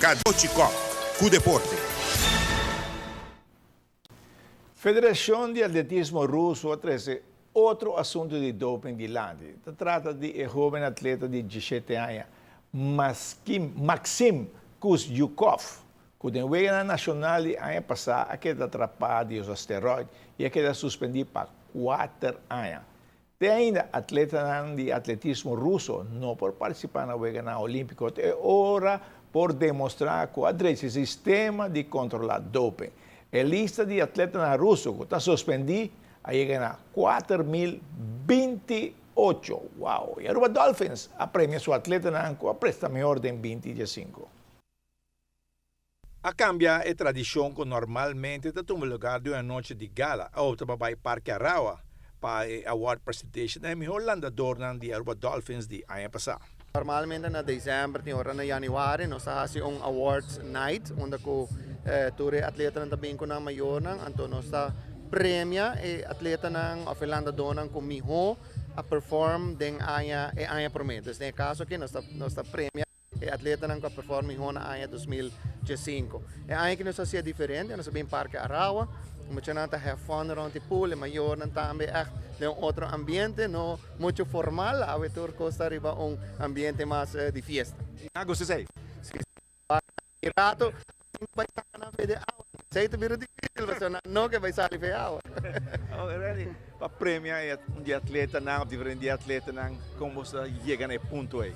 Cadochicó, Deporte. Federação de Atletismo Russo oferece outro assunto de doping de Lande. Se trata de um jovem atleta de 17 anos, Maxim Kuzyukov, que tem na nacional de ano passado, que está atrapado dos esteroides e que está suspendido para 4 anos. Tem ainda atleta de atletismo russo, não por participar na Wega Olímpico, é hora por demonstrar que o sistema de controlar doping. A lista de atletas russos que está suspendido chega a 4.028. Uau! E a Aruba Dolphins apremia seu atleta com a presta melhor de 2015. A cambia é tradição que normalmente está tomando lugar de uma noite de gala ou para o Parque Arawa para a award presentation é melhor landador de Aruba Dolphins de ano passado. Normalmente na dezembro, na januário, nós fazemos awards night, onde todos os atletas também com a maior, então nós premia e atleta of landador com melhor a perform den ano promete. Nesse caso aqui nós premia e atleta que perform melhor na ano 2015. É ano que nós fazemos diferente, nós bem Parque Arawa. Mucho nanta have fun around the pool, maior também é outro ambiente, não muito formal, a vetor Costa Rica ambiente mais de festa. Ah, gostei sei. Rato, vai estar na fede água. Sei que vira difícil, mas não que vai sair fede água. Para premiar um atleta não, diferente atleta não, como você chega nesse ponto aí.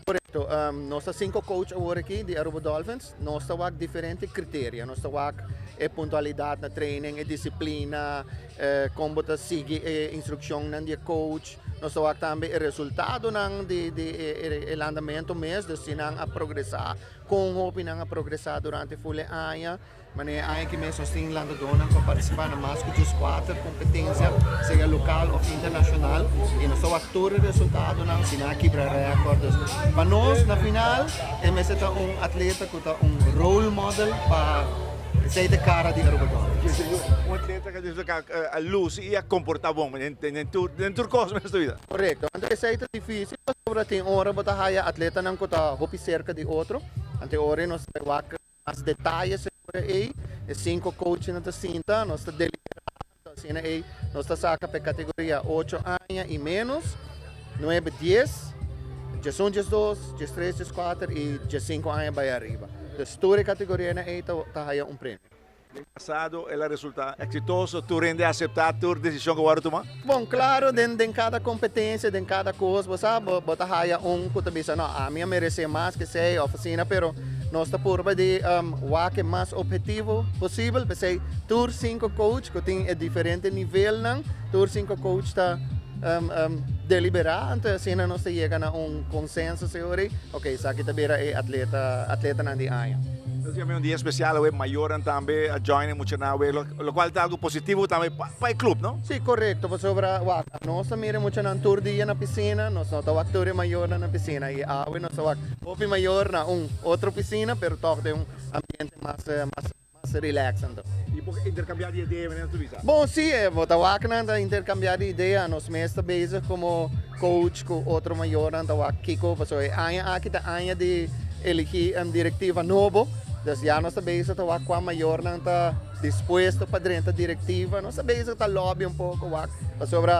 Correto. Nós temos 5 coaches agora aqui de Aruba Dolphins. Nós temos diferentes critérios. Nós temos pontualidade na training, disciplina, como você segue a instrução do coach. Nós temos também o resultado do andamento mês, destinado a progressar, com a progressar durante o ano. Mas é aí que nós temos landadores para participar na mais de 4 competências, seja local ou internacional. E nós temos todo o resultado, se não quebrar recordes. Para nós, na final, nós temos atleta que é role model para ser a cara de Aruba Dolphins. Atleta que diz a luz e a comportar bom dentro do cosmos da vida. Correto. Então, isso é difícil, mas tem hora para a atleta não está cerca de outro. Então, hora nós temos as detalhes aí, 5 coaches na cinta, nós estamos deliberados, nós estamos sacando para categoria 8 anos e menos, 9, 10, 11, 12, 13, 14 e 15 anos para arriba. Então, toda a categoria aí está prêmio. No passado, ela resulta exitoso, tu rende a aceitar a tua decisão que vai tomar? Bom, claro, em cada competência, em cada coisa, você bota raia que também não, a minha merece mais que sei oficina, pero nós estamos por de o que mais objetivo possível, porque tur 5 coach que tem diferente nível, tur 5 coach está deliberar, então assim nós chegamos a consenso sobre, ok, isso aqui também é atleta na de ano. Nós temos dia especial, o maior também a join muito na o qual está algo positivo também para o clube, não? Sim, correto. Nós também muito na tour dia na piscina, nós não estamos ator maior na piscina e nós estamos hopi maior na outra piscina, pero toque de ambiente mais relaxante. E por intercambiar de ideia na tua vida? Bom, sim, vamos intercambiar de ideia, nós mesmos bezig como coach com outro maior, então Kiko, porque aqui está de elegir diretiva novo. Dus ja, nós também estamos com a maior não está disposto para dentro da diretiva, nós também está lobby pouco sobre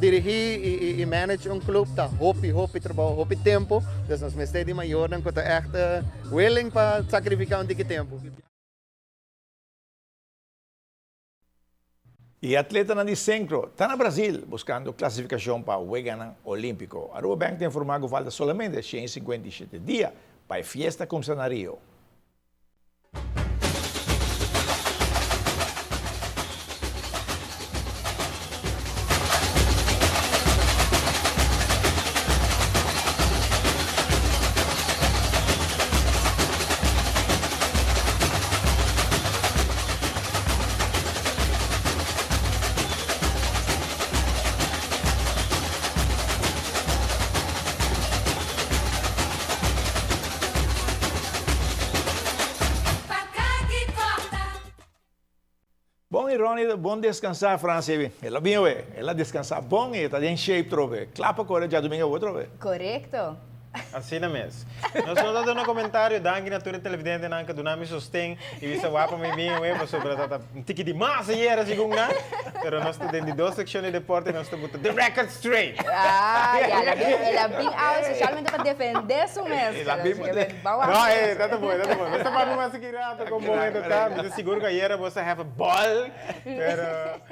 dirigir e manage clube, está hopi trabalho, hopi tempo, dus nós mesmo de maior não está echt willing para sacrificar pouco tempo. E atleta na de centro está no Brasil buscando classificação para o Wega Olímpico. A Aruba Bank tem informado que falta somente 157 dias para a festa com cenário. Bom, e Ronnie, bom descansar, França. Ela bem, ela descansar bom e está em shape, trove. Clapa agora já domingo outro, Correcto. Assim na mesmo. Nós não dando um comentário, danke natura televidente não que donami sostém e visa wapa me bem o sobre um tiki de massa e era segunda. Pero nós temos de duas secções de deporte nós temos the record straight. Ela bem out, especialmente para defender isso mesmo. Ela bem Não, tá bom. Nós estamos mais segurado com bom tá, mas seguro que era você have a ball. Pero